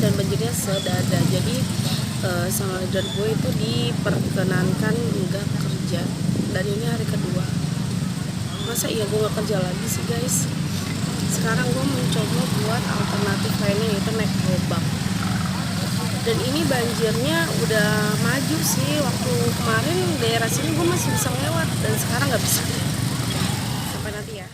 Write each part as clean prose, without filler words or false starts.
dan banjirnya sedada. Jadi sama leader gue itu diperkenankan nggak kerja, dan ini hari kedua. Masa iya gue nggak kerja lagi sih guys? Sekarang gue mencoba buat alternatif lainnya, yaitu naik gerobak. Dan ini banjirnya udah maju sih. Waktu kemarin daerah sini gue masih bisa lewat, dan sekarang nggak bisa. Sampai nanti ya.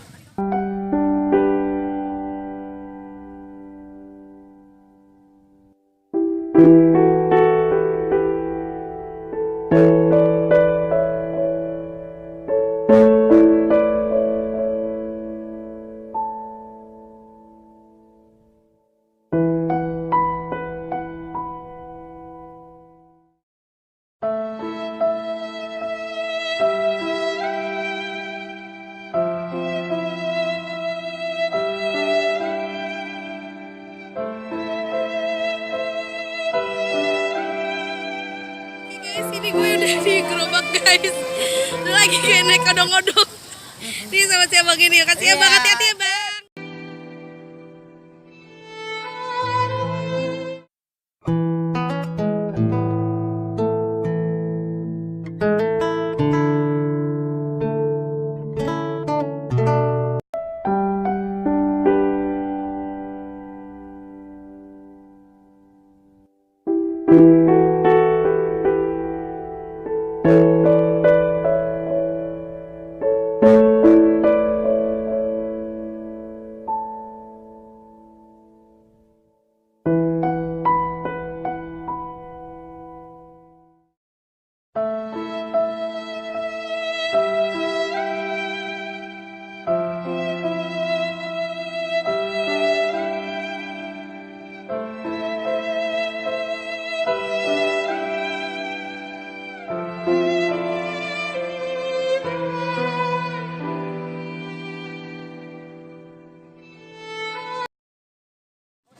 Ini gue udah di gerobak guys, lagi kayak naik odong-odong. Nih sama si abang ini, kasih ya bang, hati-hati ya bang.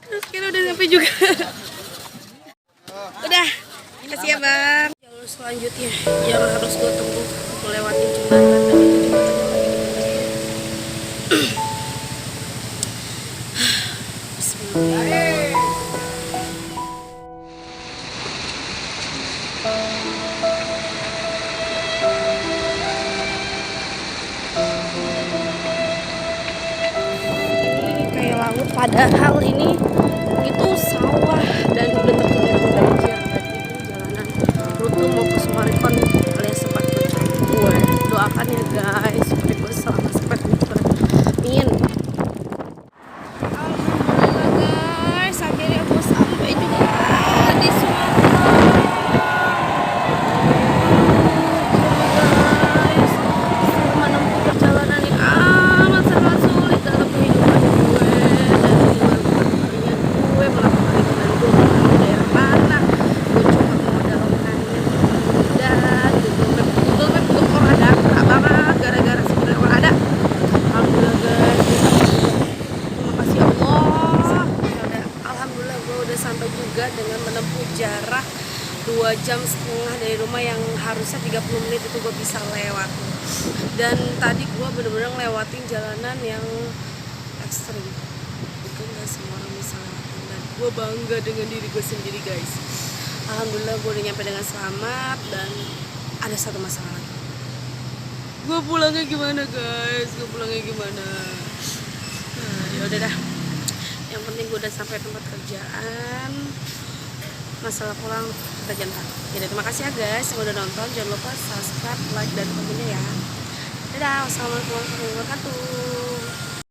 Terus kita udah sampai juga. Udah, kasih ya bang. Jalur selanjutnya yang harus gue tempuh melewati jembatan, dan itu jembatannya lagi dibenerin. Bismillah. Ini kayak laut, padahal ini itu sawah dan udah tergenang banjir. Berarti ini jalanan rute mau ke Sumarekon alias tempat kerja gue. Doakan ya guys supaya gue selamat sampai tujuan. Amin. Alhamdulillah guys, akhirnya gue sampai juga di Sumatera. Guys, menempuh perjalanan yang amat sangat sulit dalam kehidupan gue, dan kalian gue melakukan itu, dan gue bukan di daerah mana. Gue cuma modal online dan Google Map untuk orang ada banget gara-gara sebenarnya orang ada. Alhamdulillah guys, gue sampai juga. Terima kasih Allah. Ya udah, alhamdulillah gue udah sampai juga dengan menempuh jarak 2,5 jam dari rumah yang harusnya 30 menit itu gue bisa lewat. Dan tadi gue bener-bener ngelewatin jalanan yang ekstrim. Mungkin gak semua orang bisa lewatin, dan gue bangga dengan diri gue sendiri guys. Alhamdulillah gue udah nyampe dengan selamat, dan ada satu masalah lagi. Gue pulangnya gimana guys? Gue pulangnya gimana? Nah, ya udah dah. Yang penting gue udah sampai tempat kerjaan. Masalah pulang kita jangan. Jadi terima kasih ya guys yang udah nonton. Jangan lupa subscribe, like, dan komennya ya. Dadah. Wassalamualaikum warahmatullahi wabarakatuh.